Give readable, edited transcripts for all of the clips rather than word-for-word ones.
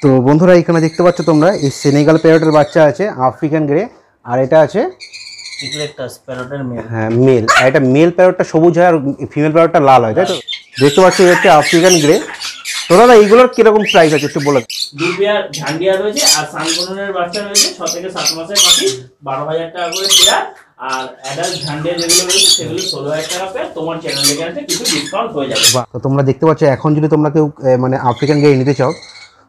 তো বন্ধুরা এখানে দেখতে পাচ্ছ তোমরা এই সেনেগাল প্যারটের বাচ্চা আছে আফ্রিকান গ্রে, আর এটা আছে ইকুলেটাস প্যারটের মেল। হ্যাঁ মেল, আর এটা মেল প্যারটটা সবুজ হয় আর ফিমেল প্যারটটা লাল হয়, তাই তো? দেখতে পাচ্ছ এই হচ্ছে আফ্রিকান গ্রে। তো দাদা এইগুলোর কিরকম প্রাইস আছে একটু বলে? দু পেয়ার ঝান্ডিয়া রয়েছে আর সানকোনের বাচ্চা রয়েছে 6 থেকে 7 মাসের পাখি, 12,000 টাকা করে পেয়ার। আর অ্যাডাল্ট ঝান্ডিয়া যেগুলো রয়েছে সেগুলো 16,000 টাকা পেয়ার। তোমার চ্যানেল থেকে আছে কিছু ডিসকাউন্ট হয়ে যাবে। তো তোমরা দেখতে পাচ্ছ এখন যদি তোমরা কেউ মানে আফ্রিকান গ্রে নিতে চাও,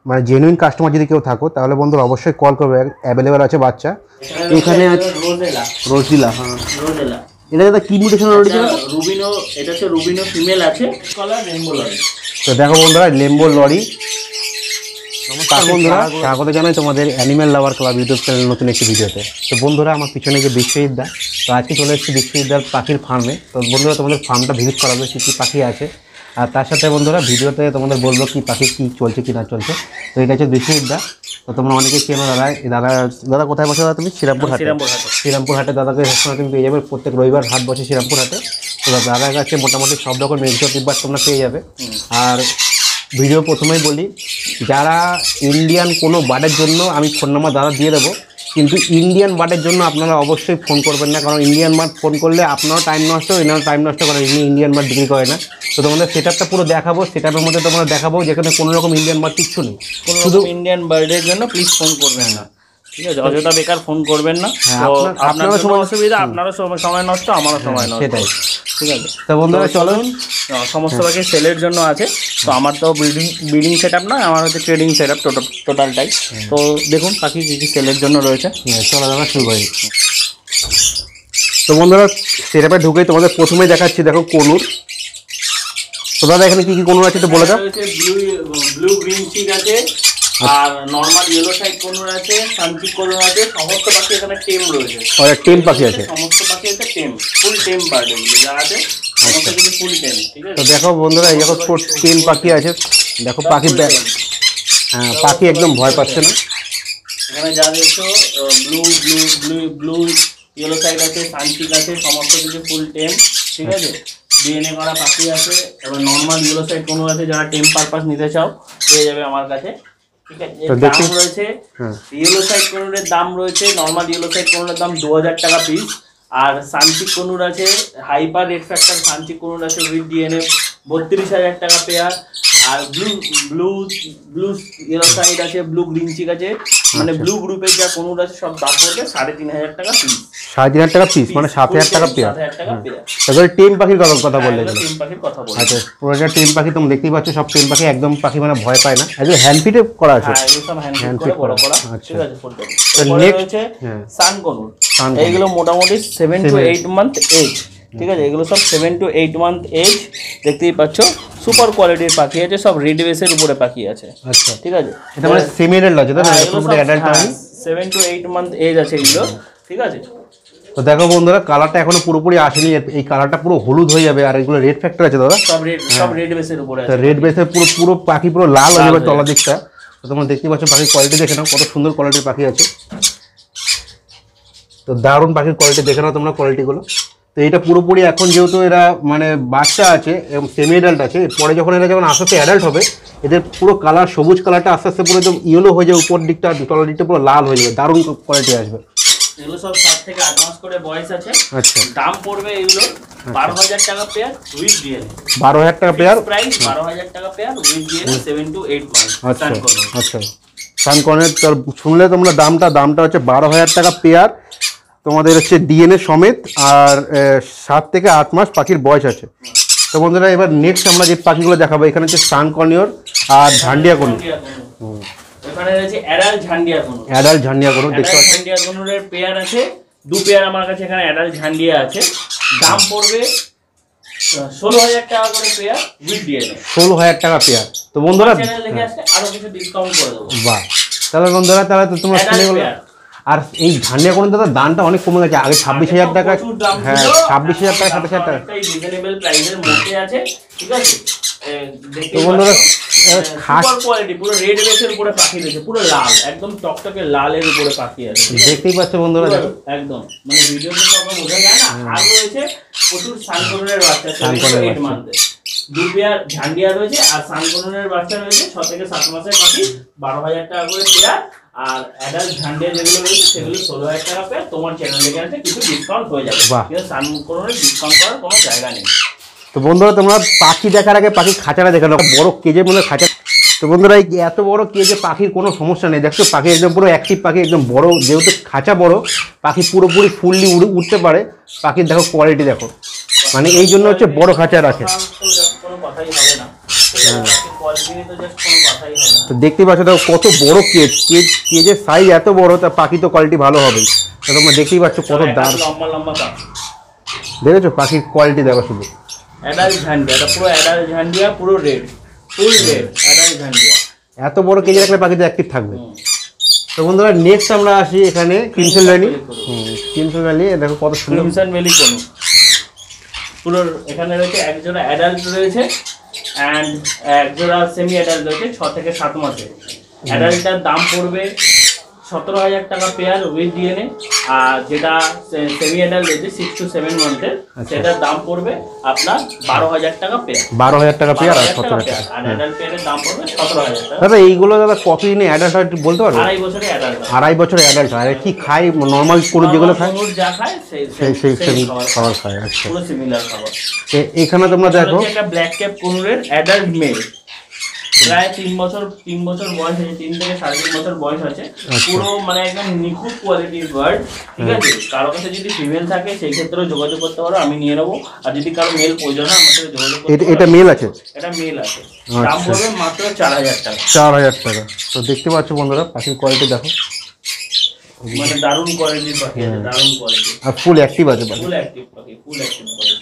মানে জেনুইন কাস্টমার যদি কেউ থাকো, তাহলে বন্ধুরা অবশ্যই কল করবে, অ্যাভেলেবেল আছে বাচ্চা। এখানে আছে রোজেলা। হ্যাঁ রোজেলা। এটা দাদা কি মিউটেশন রয়েছে? রুবিনো, এটা হচ্ছে রুবিনো ফিমেল আছে, কালার রেইনবো লরি। তো দেখো বন্ধুরা লেম্বো লরি। নমস্কার বন্ধুরা, স্বাগত জানাই তোমাদের অ্যানিম্যাল লাভার ক্লাব ইউটিউব চ্যানেল নতুন একটি ভিডিওতে। তো বন্ধুরা আমার পিছনে যে বিশ্বজিৎ দা, তো আজকে চলে এসেছি বিশ্বজিৎ দার পাখির ফার্মে। তো বন্ধুরা তোমাদের ফার্মটা ভিজিট করাবে, কী কী পাখি আছে, আর তার সাথে বন্ধুরা ভিডিওতে তোমাদের বলবো কি পাখি কী চলছে কি না চলছে। তো এটা হচ্ছে বিশ্বজিৎ দা। তো তোমরা অনেকেই চেনো দাদা। দাদা কোথায় বসে দাদা তুমি? শ্রীরামপুর হাটে দাদাকে সবসময় তুমি পেয়ে যাবে, প্রত্যেক রবিবার হাট বসে শ্রীরামপুর হাটে। তো দাদার কাছে মোটামুটি সব রকম এক্সোটিক বার্ড তোমরা পেয়ে যাবে। আর ভিডিও প্রথমেই বলি, যারা ইন্ডিয়ান কোনো বার্ডের জন্য আমি ফোন নাম্বার দাদা দিয়ে দেবো, কিন্তু ইন্ডিয়ান বার্ডের জন্য আপনারা অবশ্যই ফোন করবেন না, কারণ ইন্ডিয়ান বার্ড ফোন করলে আপনারও টাইম নষ্ট, এনারও টাইম নষ্ট করে, ইনি ইন্ডিয়ান বার্ড বিক্রি করে না। তো তোমাদের সেটআপটা পুরো দেখাবো, সেটআপের মধ্যে তোমরা দেখাবো যেখানে কোনো রকম ইন্ডিয়ান বার্ড কিচ্ছু নেই। শুধু ইন্ডিয়ান বার্ডের জন্য প্লিজ ফোন করবেন না, ঠিক আছে? অযথা বেকার ফোন করবেন না। আপনারও সময় অসুবিধা, আপনারও সময় নষ্ট, আমারও সময় নষ্ট, সেটাই, ঠিক আছে? তো বন্ধুরা চলুন। সমস্ত পাখি সেলের জন্য আছে। তো আমার তো ব্রিডিং সেট আপ নয়, আমার হচ্ছে ট্রেডিং সেট আপ টোটালটাই। তো দেখুন পাখি কী কী সেলের জন্য রয়েছে। চলো দাদা শুরু করি। তো বন্ধুরা সেটআপে ঢুকেই তোমাদের প্রথমেই দেখাচ্ছি, দেখো কনুর। তো দাদা এখানে কী কী কনুর আছে একটু বলে দাও। ব্লু গ্রিন চিক আছে, আর নরমাল ইয়েলো সাইড কনুর আছে, সানচিক কনুর আছে। সমস্ত পাখি এখানে টেম রয়েছে। আর টেম পাখি আছে, সমস্ত পাখি আছে টেম, ফুল টেম বার্ড এগুলো যা আছে সমস্ত কিছু ফুল টেম, ঠিক আছে? তো দেখো বন্ধুরা এই দেখো টেম পাখি আছে, দেখো পাখি হ্যাঁ পাখি একদম ভয় পাচ্ছে না। এখানে যা দেখছো ব্লু ইয়েলো সাইড আছে, সানচিক আছে, সমস্ত কিছু ফুল টেম, ঠিক আছে? ডিএনএ করা পাখি আছে। এবার নর্মাল ইয়েলো সাইড কোনো আছে, যারা টেম পারপাস নিতে চাও পেয়ে যাবে আমার কাছে, ঠিক আছে? দাম রয়েছে ইয়েলো সাইড কোনুরের দাম রয়েছে, নর্মাল ইয়েলো সাইড কোনুরের দাম 2,000 টাকা পিস। আর সানচিক কোনুর আছে, হাইপার রেড ফ্যাক্টর সানচিক কোনুর আছে উইথ ডিএনএ 32,000 টাকা পেয়ার। আর ব্লু ইয়েলো সাইড আছে, ব্লু গ্রিন চিক আছে, মানে ব্লু গ্রুপের যা কোনুর আছে সব দাম পড়বে 3,500 টাকা পিস। 3,500 টাকা পিস, মানে 7,000 টাকা পেয়ার। তারপরে টেম পাখির কথা বললে, আচ্ছা পুরো টেম পাখি তোমরা দেখতেই পাচ্ছ, সব টেম পাখি একদম পাখি মানে ভয় পায় না, একদম হ্যান্ড ফিটে করা আছে। হ্যান্ড ফিট করা, ঠিক আছে? নেক্সট সান কোনুর, এইগুলো মোটামুটি 7 to 8 মান্থ এজ, ঠিক আছে? এগুলো সব 7 to 8 মান্থ এজ, দেখতেই পাচ্ছ। সুপার কোয়ালিটির পাখি আছে, সব রেড বেসের উপরে পাখি আছে, আচ্ছা ঠিক আছে? এটা মানে সেমি অ্যাডাল্ট আছে, তাই না? পুরোপুরি অ্যাডাল্ট নয়, 7 to 8 মান্থ এজ আছে এগুলো, ঠিক আছে? তো দেখো বন্ধুরা কালারটা এখনো পুরোপুরি আসেনি, এই কালারটা পুরো হলুদ হয়ে যাবে। আর এগুলো রেড ফ্যাক্টর আছে দাদা, সব রেড বেসের উপরে আছে। রেড বেসের পুরো পাখি পুরো লাল হয়ে যাবে তলার দিকটা। তো তোমরা দেখতেই পাচ্ছ পাখির কোয়ালিটি দেখে নাও, কত সুন্দর কোয়ালিটির পাখি আছে। তো দারুণ পাখির কোয়ালিটি দেখে নাও তোমরা কোয়ালিটিগুলো। তো এটা পুরোপুরি এখন যেহেতু এরা মানে বাচ্চা আছে এবং সেমি অ্যাডাল্ট আছে, পরে যখন এরা যখন আস্তে আস্তে অ্যাডাল্ট হবে, এদের পুরো কালার সবুজ কালারটা আস্তে আস্তে পুরো একদম ইয়েলো হয়ে যাবে, উপর দিকটা তলার দিকটা পুরো লাল হয়ে যাবে, দারুণ কোয়ালিটি আসবে। এগুলো সব 7 থেকে 8 মাস করে বয়স আছে। আচ্ছা দাম পড়বে এগুলো 12,000 টাকা পেয়ার উইথ ডিএনএ। 12,000 টাকা পেয়ার, প্রাইস 12,000 টাকা pair with DNA, 7 to 8 month. আচ্ছা আচ্ছা সানকনের শুনলে তোমরা দামটা হচ্ছে 12,000 টাকা পেয়ার, তোমাদের হচ্ছে ডিএনএ সমেত, আর 7 থেকে 8 মাস পাখির বয়স আছে। তো বন্ধুরা এবার নেক্সট আমরা যে পাখিগুলো দেখাবো, এখানে হচ্ছে সানকনিয়র আর ঝান্ডিয়া কনুর। এখানে রয়েছে অ্যাডাল্ট ঝান্ডিয়া কনুর। অ্যাডাল্ট ঝান্ডিয়া কনুর দেখতে পাচ্ছেন, ঝান্ডিয়া কনুরের পেয়ার আছে, 2 পেয়ার আমার কাছে এখানে অ্যাডাল্ট ঝান্ডিয়া আছে। দাম পড়বে 16,000 টাকা করে পেয়ার উইথ ডিএনএ। 16,000 টাকা পেয়ার। তো বন্ধুরা চ্যানেল দেখে আসলে আরো কিছু ডিসকাউন্ট করে দেব। বাহ, তাহলে বন্ধুরা তাহলে তো তোমরা শুনে গেলে। আর এই ঝান্ডিয়া কোনুর দাদা দামটা অনেক কমে গেছে, আগে 26,000 টাকা, হ্যাঁ 26,000 টাকা 27,000 টাকা, রিজনেবল প্রাইসের মধ্যে আছে, ঠিক আছে? তো বন্ধুরা সুপার কোয়ালিটি, পুরো রেড বেসের উপরে পাখি রয়েছে, পুরো লাল, একদম টকটকে লালের উপরে পাখি আছে, দেখতেই পাচ্ছ বন্ধুরা, দেখো একদম মানে ভিডিওতে তো বোঝা যায় না। আর রয়েছে প্রচুর সানকনের বাচ্চা, 7 to 8 মান্থে। 2 পেয়ার ঝান্ডিয়া রয়েছে, আর সানকোনের বাচ্চা রয়েছে 6 থেকে 7 মাসের পাখি, 12,000 টাকা করে পেয়ার। আর অ্যাডাল্ট ঝান্ডিয়া যেগুলো রয়েছে সেগুলো 16,000 টাকা পেয়ার। তোমার চ্যানেল থেকে আছে কিছু ডিসকাউন্ট হয়ে যাবে, কিন্তু সানকোনের ডিসকাউন্ট করার কোনো জায়গা নেই। তো বন্ধুরা তোমরা পাখি দেখার আগে পাখির খাঁচাটা দেখে নাও, বড় কেজের মধ্যে খাঁচা। তো বন্ধুরা এই এত বড় কেজে পাখির কোনো সমস্যা নেই, দেখছো পাখি একদম পুরো অ্যাক্টিভ পাখি, একদম বড়, যেহেতু খাঁচা বড় পাখি পুরোপুরি ফুললি উঠতে পারে। পাখির দেখো কোয়ালিটি দেখো, মানে এই জন্য হচ্ছে বড় খাঁচা রাখে। তো দেখতে পাচ্ছ দেখো কত বড় কেজের সাইজ এত বড়, তা পাখি তো কোয়ালিটি ভালো হবে। তো তোমরা দেখতেই পাচ্ছ কত দাম, দেখেছো পাখির কোয়ালিটি দেখো শুধু। অ্যাডাল্ট ঝান্ডিয়া, এটা পুরো অ্যাডাল্ট ঝান্ডিয়া, পুরো রেড, ফুল রেড অ্যাডাল্ট ঝান্ডিয়া। এত বড় কেজি রাখলে পাখি তো অ্যাক্টিভ থাকবে। তো বন্ধুরা নেক্সট আমরা আসি এখানে ক্রিমসন ভ্যালি। ক্রিমসন ভ্যালি দেখো কত সুন্দর। ক্রিমসন ভ্যালি কোন পুরো এখানে রয়েছে এক জোড়া অ্যাডাল্ট রয়েছে এন্ড এক জোড়া সেমি অ্যাডাল্ট রয়েছে 6 থেকে 7 মাসে। অ্যাডাল্টটার দাম পড়বে 17,000 টাকা পেয়ার উইথ ডিএনএ, আর যেটা সেমি অ্যাডাল্ট রয়েছে 6 to 7 মান্থের সেটার দাম পড়বে আপনার 12,000 টাকা পেয়ার। 12,000 টাকা পেয়ার আর 17,000 টাকা। আর অ্যাডাল্ট পেয়ারের দাম পড়বে 17,000 টাকা। দাদা এইগুলো দাদা কতদিনে অ্যাডাল্ট হয় একটু বলতে পারবে? 2.5 বছরে অ্যাডাল্ট। 2.5 বছরে অ্যাডাল্ট হয়। আর কি খায় নর্মাল কোনো যেগুলো খায় যা খায় সেই খাবার খায়। আচ্ছা, পুরো সিমিলার খাবার। এখানে তোমরা দেখো একটা ব্ল্যাক ক্যাপ কোনুরের অ্যাডাল্ট মেল, প্রায় 3 বছর বয়স আছে, 3 থেকে 3.5 বছর বয়স আছে। পুরো মানে একদম নিখুঁত কোয়ালিটির বার্ড, ঠিক আছে। কারো কাছে যদি ফিমেল থাকে সেই ক্ষেত্রেও যোগাযোগ করতে পারো, আমি নিয়ে নেবো। আর যদি কারো মেল প্রয়োজন হয় আমার সাথে যোগাযোগ করতে পারো। এটা মেল আছে? এটা মেল আছে। দাম পড়বে মাত্র 4,000 টাকা। 4,000 টাকা। তো দেখতে পাচ্ছ বন্ধুরা পাখির কোয়ালিটি দেখো, মানে দারুণ কোয়ালিটির পাখি আছে, দারুণ কোয়ালিটি। আর ফুল অ্যাক্টিভ আছে পাখি, ফুল অ্যাক্টিভ পাখি, ফুল অ্যাক্টিভ পাখি।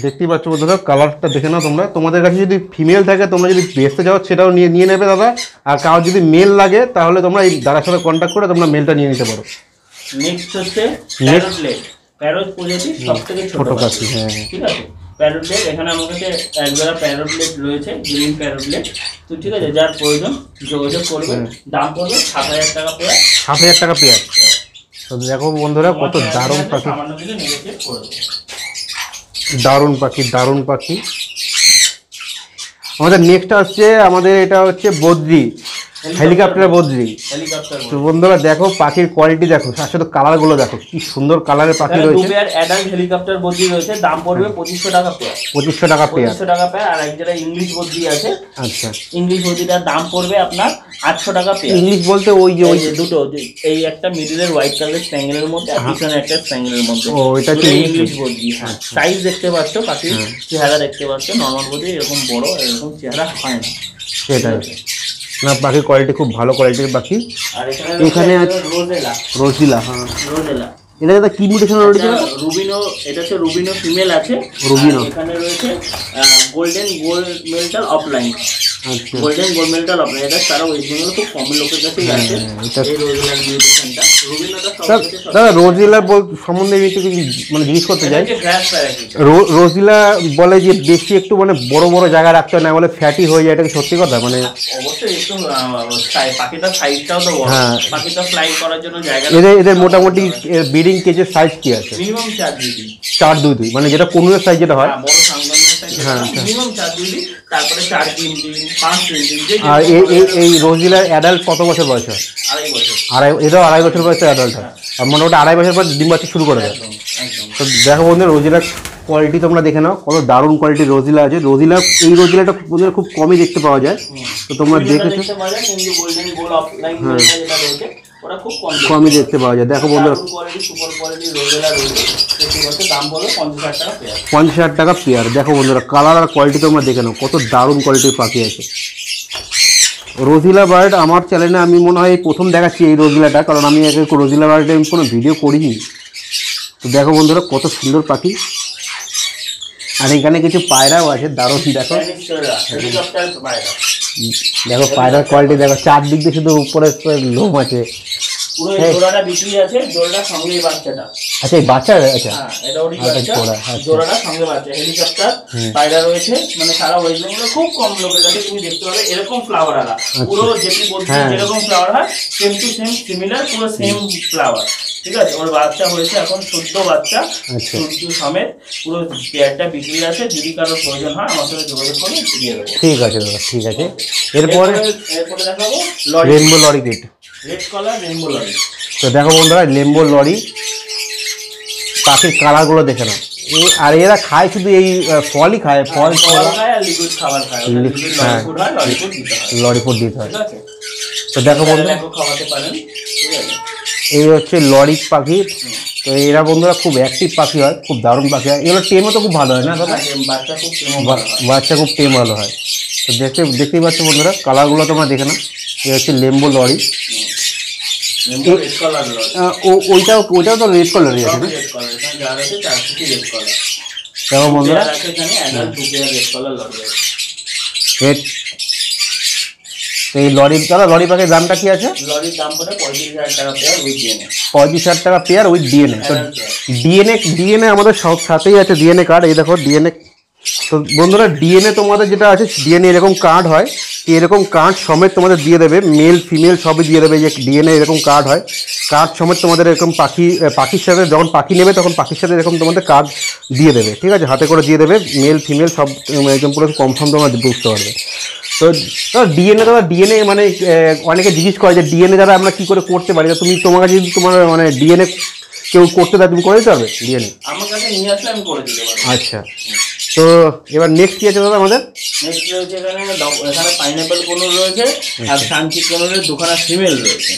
দেখতেই পাচ্ছ বন্ধুরা কালারটা দেখে নাও তোমরা। তোমাদের কাছে যদি ফিমেল থাকে তোমরা যদি বেচতে যাও সেটাও নিয়ে নেবে দাদা। আর কারো যদি মেল লাগে তাহলে তোমরা এই দাদার সাথে কন্ট্যাক্ট করে তোমরা মেলটা নিয়ে নিতে পারো। নেক্সট হচ্ছে প্যারোটলেট। প্যারোট প্রজাতির সবথেকে ছোট পাখি, হ্যাঁ ঠিক আছে। প্যারোটলেট এখানে আমার কাছে এক জোড়া প্যারোটলেট রয়েছে, গ্রিন প্যারোটলেট। তো ঠিক আছে, যার প্রয়োজন যোগাযোগ করবে। দাম পড়বে 7,000 টাকা পেয়ার। 7,000 টাকা পেয়ার। তো দেখো বন্ধুরা কত দারুণ পাখি, সামান্য কিছু নেগোশিয়েট করবে। দারুণ পাখি, দারুণ পাখি। আমাদের নেক্সট আসছে, আমাদের এটা হচ্ছে বদ্রি, হেলিকপ্টার বদ্রি। তো বন্ধুরা দেখো পাখির কোয়ালিটি দেখো, তার সাথে কালারগুলো দেখো কি সুন্দর কালারের পাখি রয়েছে। 2 পেয়ার অ্যাডাল্ট হেলিকপ্টার বদ্রি রয়েছে, দাম পড়বে 2,500 টাকা পেয়ার। 2,500 টাকা পেয়ার। 2,500 টাকা পেয়ার। আর এক যেটা ইংলিশ বদ্রি আছে, আচ্ছা, ইংলিশ বদ্রিটার দাম পড়বে আপনার 800 টাকা পেয়ার। ইংলিশ বলতে ওই যে দুটো, এই একটা মিডলের হোয়াইট কালারের স্প্যাঙ্গেলের মধ্যে আর পিছনে একটা স্প্যাঙ্গেলের মধ্যে। ও এটা কি ইংলিশ বদ্রি? হ্যাঁ। সাইজ দেখতে পাচ্ছ, পাখির চেহারা দেখতে পাচ্ছ। নরমাল বদ্রি এরকম বড় এরকম চেহারা হয় না, সেটাই না। পাখির কোয়ালিটি খুব ভালো কোয়ালিটির পাখি। আর এখানে আছে রোজেলা। রোজিলা, হ্যাঁ রোজেলা। এটা দাদা কি মিউটেশন রয়েছে? রুবিনো, এটা হচ্ছে রুবিনো ফিমেল আছে। রুবিনো এখানে রয়েছে গোল্ডেন গোল্ড মেন্টাল অফলাইন। আচ্ছা, গোল্ডেন গোল্ড মেন্টাল অফলাইন। এটা সারা ওয়েস্ট বেঙ্গল খুব কম লোকের কাছেই আছে এই রোজেলার মিউটেশনটা। রুবিনোটা সবচেয়ে দাদা রোজিলা সম্বন্ধে আমি একটু মানে জিজ্ঞেস করতে চাই। গ্রাস প্যারাকিট। রোজিলা বলে যে বেশি একটু মানে বড় বড় জায়গায় রাখতে হয়, না বলে ফ্যাটি হয়ে যায়, এটা কি সত্যি কথা? মানে অবশ্যই একটু পাখিটার সাইজটাও তো বড়। পাখিটা ফ্লাই করার জন্য জায়গা। এদের মোটামুটি ব্রিডিং কেজের সাইজ কি আছে? মিনিমাম 4-2 4-2, মানে যেটা কোনুরের সাইজ যেটা হয়। বড় সাংগনের সাইজ মিনিমাম 4-2, তারপরে 4-3 5-3। আর এই রোজিলার অ্যাডাল্ট কত বছর বয়স হয়? 2.5 বছর। এটাও 2.5 বছর বয়সে অ্যাডাল্ট হয়। আর মোটামুটি 2.5 বছর পর ডিম বাচ্চা শুরু করে দেয়। তো দেখো বন্ধুরা রোজিলার কোয়ালিটি তোমরা দেখে নাও, কত দারুণ কোয়ালিটির রোজিলা আছে। রোজিলা, এই রোজিলাটা খুব কমই দেখতে পাওয়া যায়। তো তোমরা দেখেছো, কমই দেখতে পাওয়া যায়। দেখো বন্ধুরা 50,000 টাকা পেয়ার। দেখো বন্ধুরা কালার আর কোয়ালিটি তোমরা দেখে নাও, কত দারুণ কোয়ালিটির পাখি আছে। রোজিলা বার্ড আমার চ্যানেলে আমি মনে হয় প্রথম দেখাচ্ছি এই রোজিলাটা, কারণ আমি আগে রোজিলা বার্ডে আমি কোনো ভিডিও করিনি। তো দেখো বন্ধুরা কত সুন্দর পাখি। আর এখানে কিছু পায়রাও আছে দারুণ। দেখো দেখো পায়রার কোয়ালিটি দেখো, চারদিক দিয়ে শুধু উপরে লোম আছে। পুরো এই জোড়াটা বিক্রি আছে, জোড়াটার সঙ্গে এই বাচ্চাটা। আচ্ছা এই বাচ্চা, আচ্ছা হ্যাঁ এটা ওরই বাচ্চা, জোড়াটার সঙ্গে বাচ্চা। হেলিকপ্টার পায়রা রয়েছে, মানে সারা ওয়েস্ট বেঙ্গলে খুব কম লোকের কাছে তুমি দেখতে পাবে এরকম ফ্লাওয়ার আলা। পুরো যেটি বলছি যেরকম ফ্লাওয়ার হয় সেম টু সেম সিমিলার, পুরো সেম ফ্লাওয়ার। ঠিক আছে, ওর বাচ্চা হয়েছে এখন 14 বাচ্চা, 14 সমেত পুরো পেয়ারটা বিক্রি আছে। যদি কারোর প্রয়োজন হয় আমার সাথে যোগাযোগ করে দিয়ে দেবো। ঠিক আছে দাদা, ঠিক আছে। এরপরে দেখাবো rainbow lory red, red colour rainbow lory. তো দেখো বন্ধুরা রেনবো লরি পাখির কালারগুলো দেখে নাও। আর এরা খায় শুধু এই ফলই খায়, ফল খায় আর লিকুইড খাবার খায়, লরি ফুড দিতে হয়। ঠিক আছে, তো দেখো বন্ধুরা খাওয়াতে পারেন। ঠিক আছে, এই হচ্ছে লরি পাখি। তো এরা বন্ধুরা খুব অ্যাক্টিভ পাখি হয়, খুব দারুণ পাখি হয়। এগুলো টেমও তো খুব ভালো হয় না দাদা? বাচ্চা খুব টেম ভালো হয়। তো দেখতেই পাচ্ছ বন্ধুরা কালারগুলো তোমরা দেখে নাও। এই হচ্ছে রেনবো লরি, ওইটাও তো রেড কালারই আছে না? দেখো বন্ধুরা রেড। এই লরি দাদা, লরি পাখির দামটা কি আছে? লরির দাম পড়ে 35,000 টাকা পেয়ার উইথ ডিএনএ। 35,000 টাকা পেয়ার উইথ ডিএনএ। তো ডিএনএ আমাদের সব সাথেই আছে, ডিএনএ কার্ড। এই দেখো ডিএনএ। তো বন্ধুরা ডিএনএ তোমাদের যেটা আছে, ডিএনএ এরকম কার্ড হয়, এরকম কার্ড সমেত তোমাদের দিয়ে দেবে, মেল ফিমেল সবই দিয়ে দেবে। যে ডিএনএ এরকম কার্ড হয়, কার্ড সমেত তোমাদের এরকম পাখির সাথে যখন পাখি নেবে তখন পাখির সাথে এরকম তোমাদের কার্ড দিয়ে দেবে। ঠিক আছে, হাতে করে দিয়ে দেবে, মেল ফিমেল সব একদম পুরো কনফার্ম তোমরা বুঝতে পারবে। তো ডিএনএ মানে অনেকে জিজ্ঞেস করে যে ডিএনএ দ্বারা আমরা কী করে করতে পারি। তুমি তোমার কাছে যদি তোমার মানে ডিএনএ কেউ করতে দেয় তুমি করে দিতে পারবে ডিএনএ? আমার কাছে নিয়ে আসলে আমি করে দিতে পারবো। আচ্ছা, তো এবার নেক্সট কি আছে দাদা আমাদের? নেক্সট রয়েছে এখানে পাইনাপেল কোনুর রয়েছে আর সানচিক কোনুরের দুখানা ফিমেল রয়েছে।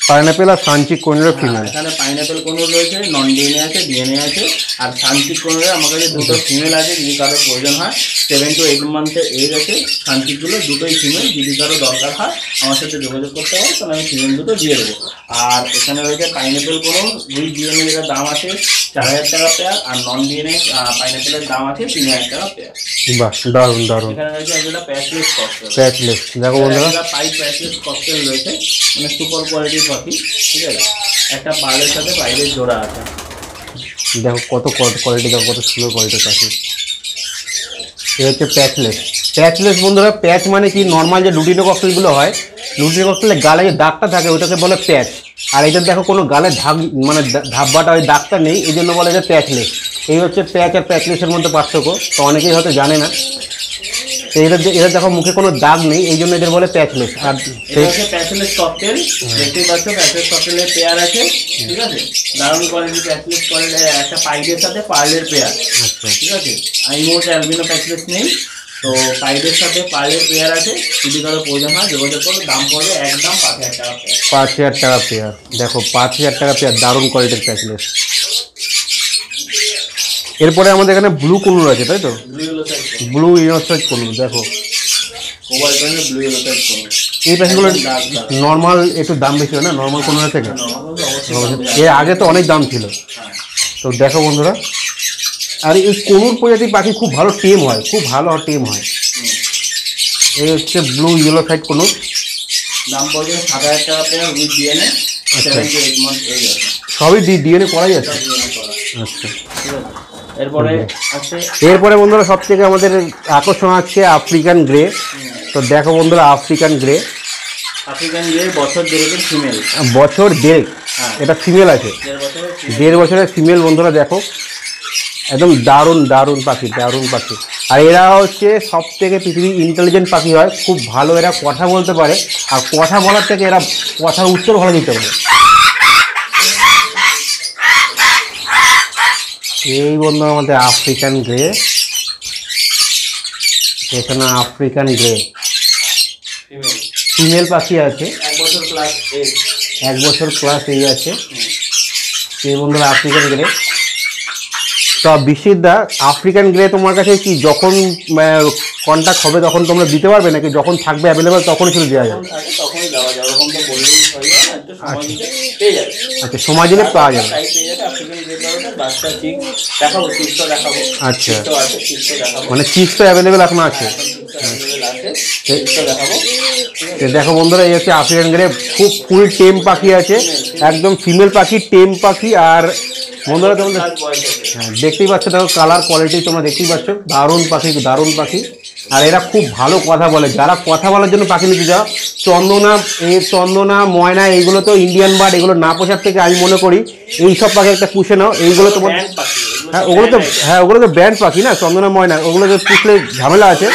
পাইনাপেল আর সানচিক কোনুরের ফিমেল। এখানে পাইনাপেল কোনুর রয়েছে, নন ডিএনএ আছে, ডিএনএ আছে। আর সানচিক কোনুরে আমার কাছে দুটো ফিমেল আছে, যদি কারোর প্রয়োজন হয়। 7 to 8 মান্থের এজ আছে সানচিকগুলো, দুটোই ফিমেল। যদি কারো দরকার হয় আমার সাথে যোগাযোগ করতে হবে, তাহলে আমি ফিমেল দুটো দিয়ে দেবো। আর এখানে রয়েছে পাইনাপেল কোনুর উইথ ডিএনএ, যেটার দাম আছে 4,000 টাকা পেয়ার। আর নন ডিএনএ পাইনাপেলের দাম আছে 3,000 টাকা পেয়ার। বাহ, দারুণ দারুণ। এখানে রয়েছে একটা প্যাচলেস ককটেল। প্যাচলেস দেখো বন্ধুরা, পাই প্যাচলেস ককটেল রয়েছে, মানে সুপার কোয়ালিটির পাখি। ঠিক আছে, একটা পালের সাথে পাইলের জোড়া আছে। দেখো কত কোয়ালিটি, দেখো কত সুন্দর কোয়ালিটির পাখি। এই হচ্ছে প্যাচলেস। প্যাচলেস বন্ধুরা, প্যাচ মানে কি, নর্মাল যে লুটিনো ককটেলগুলো হয়, লুটিনো ককটেলের গালে যে দাগটা থাকে ওটাকে বলে প্যাচ। আর এটা দেখো কোনো গালে মানে ধাব্বাটা, ওই দাগটা নেই, এই জন্য বলে যে প্যাচলেস। এই হচ্ছে প্যাচ আর প্যাচলেসের মধ্যে পার্থক্য, তো অনেকেই হয়তো জানে না। তো এদের দেখো মুখে কোনো দাগ নেই, এই জন্য এদের বলে প্যাচলেস। আর প্যাচলেস ককটেল দেখতেই পাচ্ছ, প্যাচলেস ককটেলের পেয়ার আছে। ঠিক আছে, দারুণ কোয়ালিটি প্যাচলেস কোয়ালিটি, একটা পাইডের সাথে পার্লের পেয়ার। ঠিক আছে, আমি মোট অ্যালবিনো প্যাচলেস নেই, তো পাইডের সাথে পার্লের পেয়ার আছে। যদি কারো প্রয়োজন হয় যোগাযোগ করলে, দাম পড়বে একদম 5,000 টাকা পেয়ার। 5,000 টাকা পেয়ার। দেখো 5,000 টাকা পেয়ার, দারুণ কোয়ালিটির প্যাচলেস। এরপরে আমাদের এখানে ব্লু কোনুর আছে, তাই তো? ব্লু ইনোসাইড কোনুর। দেখো এই পাখিগুলো নর্মাল একটু দাম বেশি হয় না নর্মাল কোনুরের থেকে? এর আগে তো অনেক দাম ছিল। তো দেখো বন্ধুরা, আর এই কোনুর প্রজাতির পাখি খুব ভালো টেম হয়, খুব ভালো টেম হয়। এই হচ্ছে ব্লু ইয়েলো সাইড কোনুর, দাম পড়বে 7,000 টাকা পেয়ার উইথ ডিএনএ। সবই ডিএনএ করা যাচ্ছে। আচ্ছা, এরপরে বন্ধুরা সব থেকে আমাদের আকর্ষণ আছে আফ্রিকান গ্রে। তো দেখো বন্ধুরা আফ্রিকান গ্রে, বছর দেড়েকের ফিমেল। বছর দেড়, এটা ফিমেল আছে, 1.5 বছরের ফিমেল। বন্ধুরা দেখো একদম দারুণ দারুণ পাখি, দারুণ পাখি। আর এরা হচ্ছে সব থেকে পৃথিবীর ইন্টেলিজেন্ট পাখি হয়, খুব ভালো এরা কথা বলতে পারে। আর কথা বলার থেকে এরা কথার উত্তর ভালো দিতে পারে। এই বন্ধু আমাদের আফ্রিকান গ্রে, এখানে আফ্রিকান গ্রে ফিমেল পাখি আছে, 1 বছর প্লাস এই আছে। এই বন্ধুরা আফ্রিকান গ্রে। তো বিশ্বজিৎদা, আফ্রিকান গ্রে তোমার কাছে কি যখন কন্ট্যাক্ট হবে তখন তোমরা দিতে পারবে, নাকি যখন থাকবে অ্যাভেলেবেল তখনই চলে দেওয়া যাবে? আচ্ছা, সময় দিলে পাওয়া যাবে। আচ্ছা, মানে চিজ তো অ্যাভেলেবেল এখন আছে। দেখো বন্ধুরা, এই হচ্ছে আফ্রিকান গ্রে, খুব ফুল টেম পাখি আছে, একদম ফিমেল পাখি, টেম পাখি। আর বন্ধুরা তোমরা দেখতেই পাচ্ছ, দেখো কালার কোয়ালিটি তোমরা দেখতেই পাচ্ছ, দারুণ পাখি, দারুণ পাখি। আর এরা খুব ভালো কথা বলে, যারা কথা বলার জন্য পাখি নিতে যাও, চন্দনা, ময়না, এইগুলো তো ইন্ডিয়ান বার্ড, এগুলো না পোষার থেকে আমি মনে করি এইসব পাখি একটা পুষে নাও। এইগুলো তোমার ওগুলো তো ব্যান্ড পাখি না, চন্দনা, ময়না, ওগুলো তো পুষলে ঝামেলা আছে।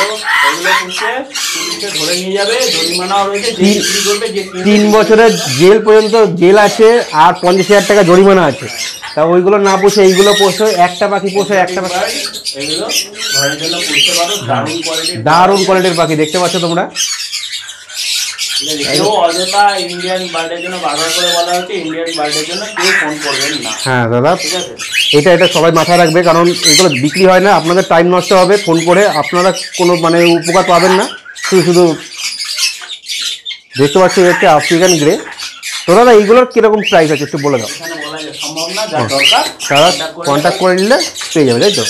3 বছরের জেল পর্যন্ত জেল আছে, আর 50,000 টাকা জরিমানা আছে। তা ওইগুলো না পুষে এইগুলো পোষো, একটা পাখি পোষো, একটা পাখি, দারুণ কোয়ালিটির পাখি দেখতে পাচ্ছ তোমরা। হ্যাঁ দাদা, এটা সবাই মাথায় রাখবে, কারণ এগুলো বিক্রি হয় না, আপনাদের টাইম নষ্ট হবে ফোন করে, আপনারা কোনো মানে উপকার পাবেন না, শুধু দেখতে পাচ্ছি হচ্ছে আফ্রিকান গ্রে। তো দাদা এইগুলোর কিরকম প্রাইস আছে একটু বলে দাও। তারা কন্ট্যাক্ট করে নিলে পেয়ে যাবে, তাই তো?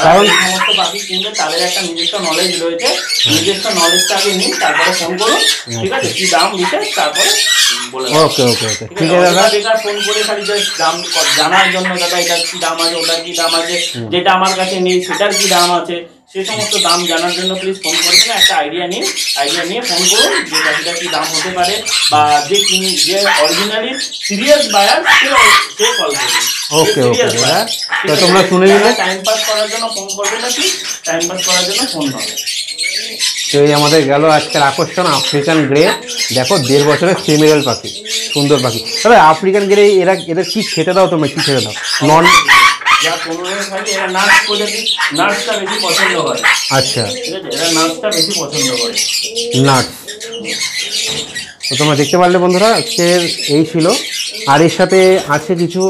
কারণ সমস্ত পাখি কিনবে তাদের একটা নিজস্ব নলেজ রয়েছে, নিজস্ব নলেজটা আগে নিন, তারপরে ফোন করুন, ঠিক আছে? কি দাম দিতে তারপরে বলে দেব। ওকে ওকে ওকে, ঠিক আছে দাদা। বেকার ফোন করে খালি জাস্ট দাম জানার জন্য, দাদা এটা কি দাম আছে, ওটার কি দাম আছে, যেটা আমার কাছে নেই সেটার কি দাম আছে, সে সমস্ত দাম জানার জন্য প্লিজ ফোন করবেন না, একটা আইডিয়া নিন, আইডিয়া নিয়ে ফোন করুন যে পাখিটা কি দাম হতে পারে, বা যে অরিজিনালি সিরিয়াস বায়ার সে কল করবেন। ওকে ওকে দাদা, তো তোমরা শুনে নিলে, টাইম পাস করার জন্য ফোন করবেন না, কি টাইম পাস করার জন্য ফোন হবে। তো এই আমাদের গেল আজকের আকর্ষণ আফ্রিকান গ্রে। দেখো 1.5 বছরের সেমিরাল পাখি, সুন্দর পাখি। তবে আফ্রিকান গ্রে এদের কি খেতে দাও তোমরা, কি খেতে দাও? নন যা কোনো থাকে এরা নাটস প্রজাতি, নাটসটা বেশি পছন্দ করে। আচ্ছা, ঠিক আছে, এরা নাটসটা বেশি পছন্দ করে, নাটস। তো তোমরা দেখতে পারলে বন্ধুরা, আজকে এই ছিল। আর এর সাথে আছে কিছু,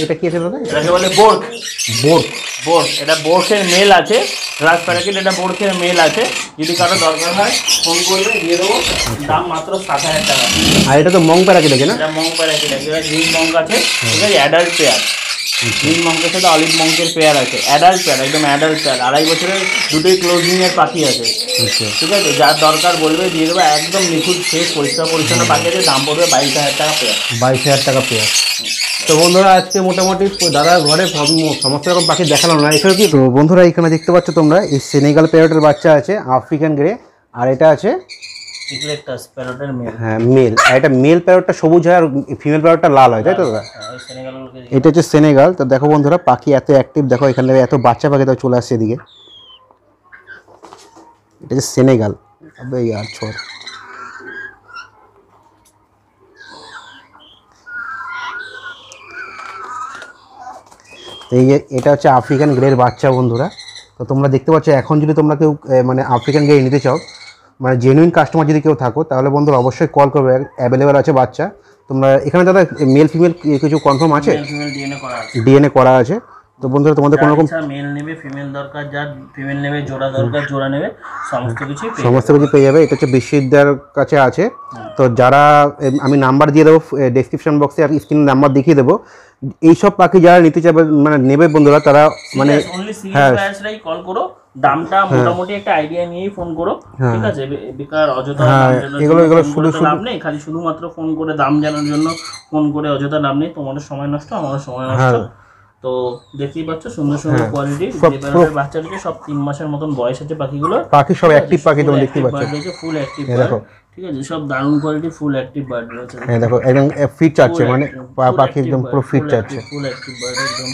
এটা কি আছে দাদা? এটাকে বলে বোর্ড। বোর্ড, এটা বোর্ডের মেল আছে, গ্লাস প্যারাকিট, এটা বোর্ডের মেল আছে। যদি কারো দরকার হয় ফোন করবে, দিয়ে দেবো। দাম মাত্র 7,000 টাকা। আর এটা তো মং প্যারাকিট আছে না? এটা মং প্যারাকিট আছে, এটা গ্রিন মং আছে, ঠিক আছে? অ্যাডাল্ট পেয়ার, গ্রিন মঙ্কের সাথে অলিভ মঙ্কের পেয়ার আছে, অ্যাডাল্ট পেয়ার, একদম অ্যাডাল্ট পেয়ার, 2.5 বছরের দুটোই ক্লোজিং এর পাখি আছে, ঠিক আছে? যার দরকার বলবে, দিয়ে দেবো, একদম নিখুঁত ফ্রেশ পরিষ্কার পরিচ্ছন্ন পাখি আছে। দাম পড়বে 22,000 টাকা পেয়ার। 22,000 টাকা পেয়ার। তো বন্ধুরা আজকে মোটামুটি দাদার ঘরে সমস্ত রকম পাখি দেখালাম না, এছাড়াও কি। তো বন্ধুরা এখানে দেখতে পাচ্ছ তোমরা, এই সেনেগাল প্যারটের বাচ্চা আছে, আফ্রিকান গ্রে, আর এটা আছে হ্যাঁ মেল। আর এটা মেল প্যারটটা সবুজ হয়, আর ফিমেল প্যারটটা লাল হয়, তাই তো দাদা? এটা হচ্ছে সেনেগাল। তো দেখো বন্ধুরা, পাখি এত অ্যাক্টিভ, দেখো এখানে এত বাচ্চা পাখি তো চলে আসছে এদিকে। এটা হচ্ছে সেনেগাল। আবে यार छोड़। এই যে এটা হচ্ছে আফ্রিকান গ্রের বাচ্চা বন্ধুরা। তো তোমরা দেখতে পাচ্ছ, এখন যদি তোমরা কেউ মানে আফ্রিকান গ্রে নিতে চাও, মানে জেনুইন কাস্টমার যদি কেউ থাকো, তাহলে বন্ধুরা অবশ্যই কল করবে, অ্যাভেলেবেল আছে বাচ্চা। তোমরা এখানে দাদা মেল ফিমেল কিছু কনফার্ম আছে? ডিএনএ করা আছে। তো বন্ধুরা তোমাদের কোনো রকম মেল নেবে, ফিমেল দরকার, যার ফিমেল নেবে, জোড়া দরকার জোড়া নেবে, সমস্ত কিছু পেয়ে যাবে। এটা হচ্ছে বিশ্ববিদ্যার কাছে আছে। তো যারা, আমি নাম্বার দিয়ে দেবো ডেসক্রিপশন বক্সে, আর স্ক্রিনে নাম্বার দেখিয়ে দেবো। এইসব পাখি যারা নিতে চাবে, মানে নেবে বন্ধুরা, তারা মানে হ্যাঁ কল করো, দামটা মোটামুটি একটা আইডিয়া নিয়েই ফোন করো, ঠিক আছে? বেকার অযথা এগুলো শুধু লাভ নেই, খালি শুধুমাত্র ফোন করে দাম জানার জন্য ফোন করে অযথা লাভ নেই, তোমাদের সময় নষ্ট, আমাদের সময় নষ্ট। তো দেখতেই পাচ্ছ সুন্দর সুন্দর কোয়ালিটি বাচ্চা রয়েছে, সব 3 মাসের মতন বয়স আছে পাখিগুলো। পাখি সব অ্যাক্টিভ পাখি, তোমরা দেখতেই পাচ্ছ, ফুল অ্যাক্টিভ দেখো, ঠিক আছে? সব দারুণ কোয়ালিটি, ফুল অ্যাক্টিভ বার্ড রয়েছে। হ্যাঁ দেখো, একদম ফিট চাচ্ছে, মানে পাখি একদম পুরো ফিট চাচ্ছে, ফুল অ্যাক্টিভ বার্ড একদম।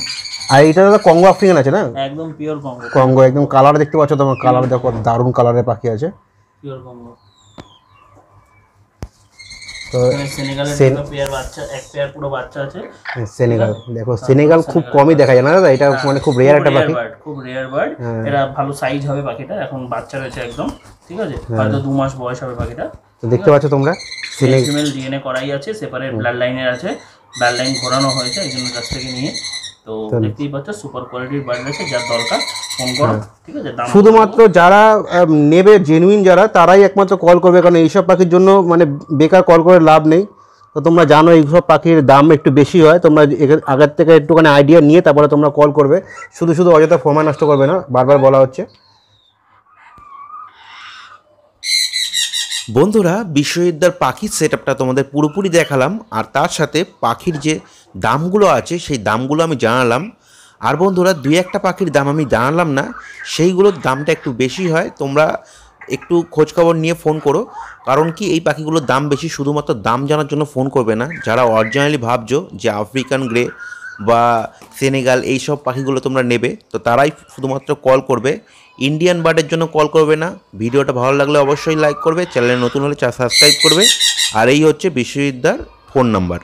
আর এটা দাদা কঙ্গো আফ্রিকান আছে না? একদম পিওর কঙ্গো, একদম কালার দেখতে পাচ্ছ তোমার, কালার দেখো, দারুণ কালারের পাখি আছে, পিওর কঙ্গো। তো সেনেগালের পেয়ার বাচ্চা, এক পেয়ার পুরো বাচ্চা আছে। সেনেগাল দেখো, সেনেগাল খুব কমই দেখা যায় না দাদা, এটা মানে খুব রেয়ার একটা পাখি, খুব রেয়ার বার্ড। এটা ভালো সাইজ হবে পাখিটা, এখন বাচ্চা রয়েছে একদম, ঠিক আছে? হয়তো 2 মাস বয়স হবে পাখিটা। তো দেখতে পাচ্ছ তোমরা, ফিমেল ডিএনএ করাই আছে, সেপারেট ব্লাড লাইনের আছে, ব্লাড লাইন ঘোরানো হয়েছে এই জন্য কাছ থেকে নিয়ে। তো দেখতেই পাচ্ছ সুপার কোয়ালিটির বার্ড আছে, যার দরকার ফোন করো, ঠিক আছে? শুধুমাত্র যারা নেবে জেনুইন যারা, তারাই একমাত্র কল করবে, কারণ এইসব পাখির জন্য মানে বেকার কল করে লাভ নেই। তো তোমরা জানো এইসব পাখির দাম একটু বেশি হয়, তোমরা আগের থেকে একটুখানি আইডিয়া নিয়ে তারপরে তোমরা কল করবে, শুধু অযথা সময় নষ্ট করবে না, বারবার বলা হচ্ছে। বন্ধুরা বিশ্ববিদ্যার পাখির সেটআপটা তোমাদের পুরোপুরি দেখালাম, আর তার সাথে পাখির যে দামগুলো আছে সেই দামগুলো আমি জানালাম। আর বন্ধুরা দুই একটা পাখির দাম আমি জানালাম না, সেইগুলোর দামটা একটু বেশি হয়, তোমরা একটু খোঁজখবর নিয়ে ফোন করো। কারণ কি এই পাখিগুলোর দাম বেশি, শুধুমাত্র দাম জানার জন্য ফোন করবে না। যারা অরিজিনালি ভাবছো যে আফ্রিকান গ্রে বা সেনেগাল এইসব পাখিগুলো তোমরা নেবে, তো তারাই শুধুমাত্র কল করবে, ইন্ডিয়ান বার্ডের জন্য কল করবে না। ভিডিওটা ভালো লাগলে অবশ্যই লাইক করবে, চ্যানেলে নতুন হলে সাবস্ক্রাইব করবে। আর এই হচ্ছে বিশ্ববিদ্যার ফোন নাম্বার।